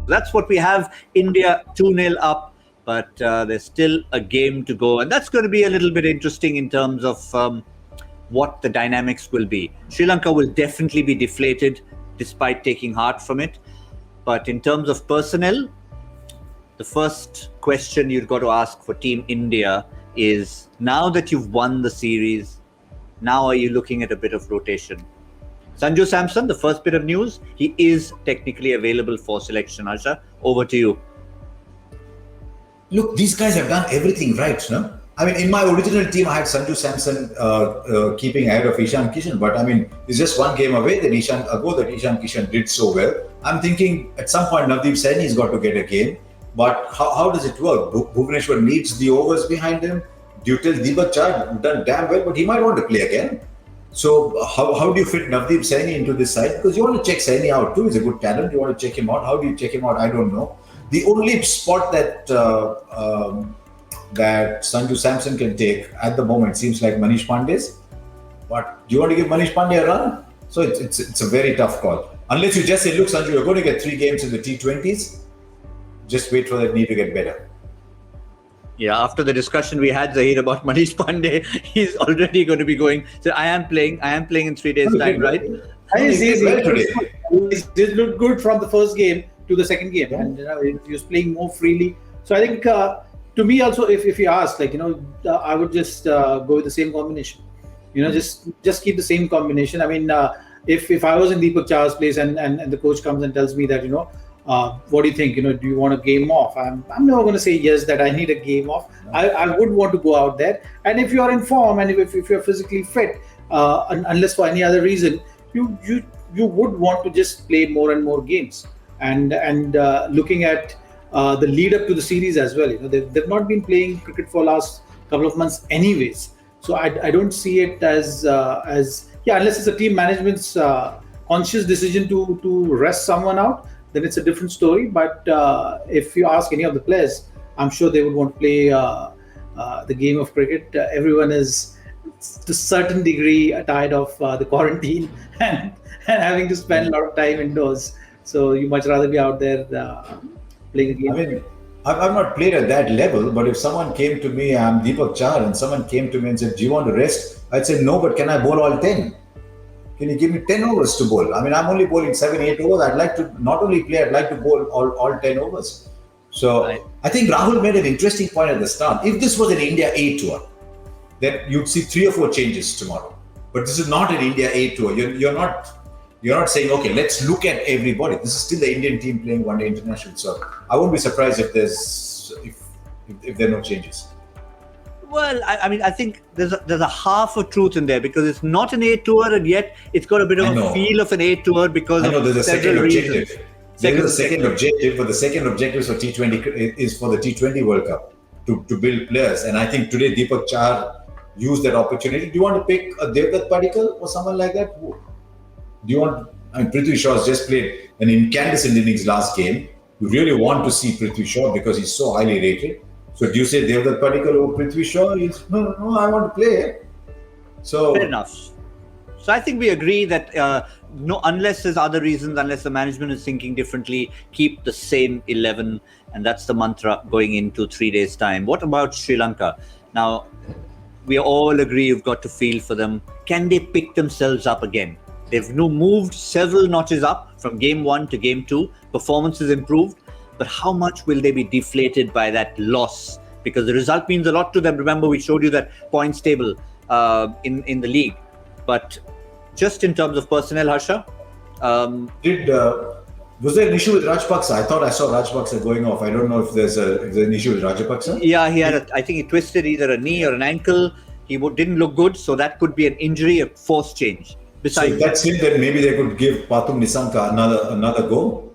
That's what we have. India 2-0 up, but there's still a game to go. And that's going to be a little bit interesting in terms of what the dynamics will be. Sri Lanka will definitely be deflated despite taking heart from it. But in terms of personnel, the first question you've got to ask for Team India is, now that you've won the series, now are you looking at a bit of rotation? Sanju Samson, the first bit of news, he is technically available for selection. Asha, over to you. Look, these guys have done everything right, no? I mean, in my original team, I had Sanju Samson keeping ahead of Ishan Kishan, but I mean, it's just one game away that Ishan Kishan did so well. I'm thinking at some point Navdeep Saini's got to get a game, but how does it work? Bhuvaneshwar needs the overs behind him. Deepak Chahar done damn well, but he might want to play again. So how do you fit Navdeep Saini into this side? Because you want to check Saini out too. He's a good talent. You want to check him out. How do you check him out? I don't know. The only spot that that Sanju Samson can take at the moment seems like Manish Pandey's. But do you want to give Manish Pandey a run? So it's a very tough call. Unless you just say, look, Sanju, you're going to get 3 games in the T20s. Just wait for that knee to get better. Yeah, after the discussion we had, Zahir, about Manish Pandey, he's already going to be going. So I am playing in 3 days' time, right? He looked good from the first game to the second game, and he was playing more freely. So I think, to me also, if you ask, I would just go with the same combination. Just keep the same combination. I mean, if I was in Deepak Chahar's place and the coach comes and tells me that, what do you think? Do you want a game off? I'm never going to say yes, that I need a game off. No. I would want to go out there. And if you're in form and if you're physically fit, unless for any other reason, you would want to just play more and more games. And looking at the lead up to the series as well, they've not been playing cricket for last couple of months anyways. So I don't see it as unless it's a team management's conscious decision to rest someone out, then it's a different story. But if you ask any of the players, I'm sure they would want to play the game of cricket. Everyone is to a certain degree tired of the quarantine and having to spend a lot of time indoors. So you much rather be out there playing a game. I mean, I've not played at that level, but if someone came to me, I'm Deepak Chahar, and someone came to me and said, do you want to rest? I'd say, no, but can I bowl all 10? Can you give me 10 overs to bowl? I mean, I'm only bowling 7-8 overs. I'd like to not only play, I'd like to bowl all 10 overs. So right. I think Rahul made an interesting point at the start. If this was an India A tour, then you'd see 3 or 4 changes tomorrow. But this is not an India A tour. You're not saying, okay, let's look at everybody. This is still the Indian team playing one-day international. So I won't be surprised if there are no changes. Well, I think there's a half of truth in there, because it's not an A tour, and yet it's got a bit of a feel of an A tour because there's a second reasons. objective. There is a second objective, but the second objective for T20 is for the T20 World Cup to build players. And I think today Deepak Chahar used that opportunity. Do you want to pick a Devdutt Padikkal or someone like that? Do you want? Prithvi Shaw has just played an incandescent innings last game. You really want to see Prithvi Shaw because he's so highly rated. So do you say Devdutt Padikkal or Prithvi Shaw? No, I want to play. So fair enough. So I think we agree that unless there's other reasons, unless the management is thinking differently, keep the same 11, and that's the mantra going into 3 days' time. What about Sri Lanka? Now, we all agree you've got to feel for them. Can they pick themselves up again? They've moved several notches up from game 1 to game 2. Performance has improved. But how much will they be deflated by that loss? Because the result means a lot to them. Remember, we showed you that points table in the league. But just in terms of personnel, Harsha? Was there an issue with Rajapaksa? I thought I saw Rajapaksa going off. I don't know if there's an issue with Rajapaksa. Yeah, I think he twisted either a knee or an ankle. He didn't look good, so that could be an injury, a forced change. Besides, so that's it, then maybe they could give Pathum Nissanka another go.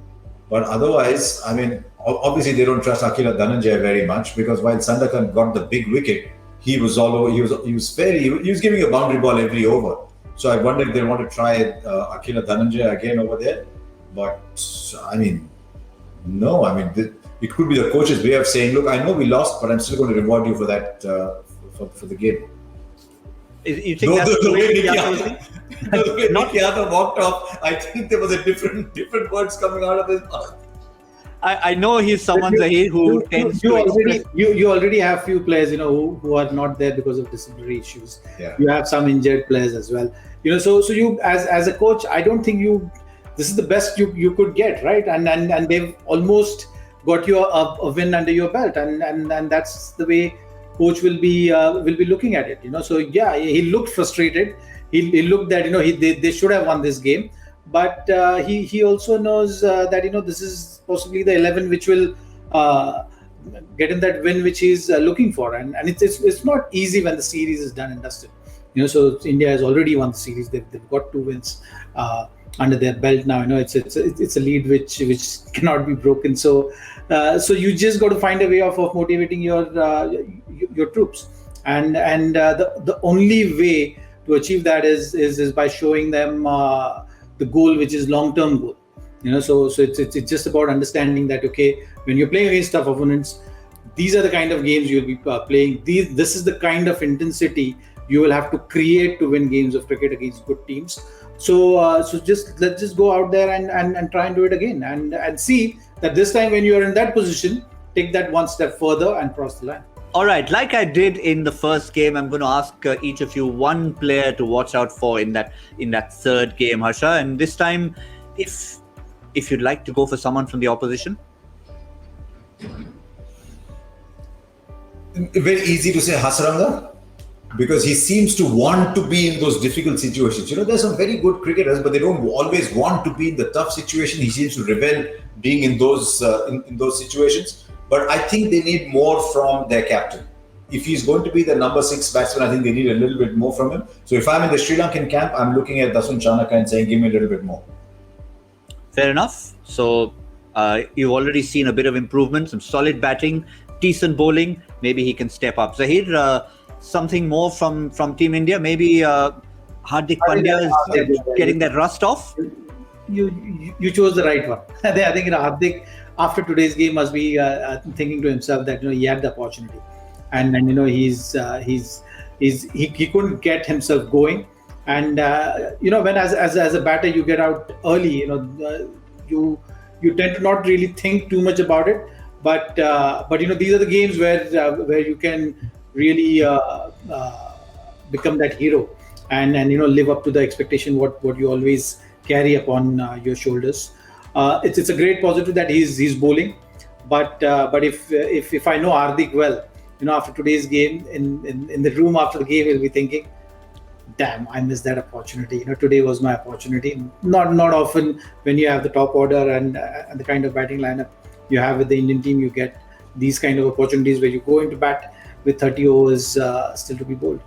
But otherwise, I mean, obviously they don't trust Akila Dhananjaya very much, because while Sandakan got the big wicket, he was giving a boundary ball every over. So I wonder if they want to try Akila Dhananjaya again over there. But I mean, no. I mean, it could be the coach's way of saying, look, I know we lost, but I'm still going to reward you for that for the game. You think that's the way Nicky Yadav walked off, I think there was a different words coming out of his mouth. I know he's someone Zahir who tends to express. You already have few players, who are not there because of disciplinary issues. Yeah. You have some injured players as well. So you as a coach, I don't think this is the best you could get, right? And they've almost got you a win under your belt, and that's the way coach will be looking at it. So yeah, he looked frustrated. He looked that they should have won this game, but he also knows that this is possibly the 11 which will get him that win which he's looking for, and it's not easy when the series is done and dusted. So India has already won the series. They've got 2 wins under their belt now. It's a lead which cannot be broken. So you just got to find a way of motivating your troops, and the only way to achieve that is by showing them the goal, which is long-term goal. So it's just about understanding that, okay, when you're playing against tough opponents, these are the kind of games you'll be playing. This is the kind of intensity you will have to create to win games of cricket against good teams. So let's just go out there and try and do it again, and see that this time when you are in that position, take that one step further and cross the line. All right, like I did in the first game, I'm going to ask each of you one player to watch out for in that third game, Harsha. And this time, if you'd like to go for someone from the opposition. Very easy to say Hasaranga, because he seems to want to be in those difficult situations. There's some very good cricketers, but they don't always want to be in the tough situation. He seems to revel being in those in those situations. But I think they need more from their captain. If he's going to be the number 6 batsman, I think they need a little bit more from him. So if I'm in the Sri Lankan camp, I'm looking at Dasun Chanaka and saying, give me a little bit more. Fair enough. So you've already seen a bit of improvement, some solid batting, decent bowling. Maybe he can step up. Zahir, something more from Team India? Maybe Hardik Pandya is getting that rust off? You chose the right one. I think Hardik, after today's game, must be thinking to himself that he had the opportunity, and he couldn't get himself going. And when as a batter you get out early, you tend to not really think too much about it. But these are the games where you can really become that hero and live up to the expectation what you always carry upon your shoulders. It's a great positive that he's bowling, but if I know Hardik well, after today's game in the room after the game, he'll be thinking, damn, I missed that opportunity. Today was my opportunity. Not often when you have the top order and the kind of batting lineup you have with the Indian team, you get these kind of opportunities where you go into bat with 30 overs still to be bowled.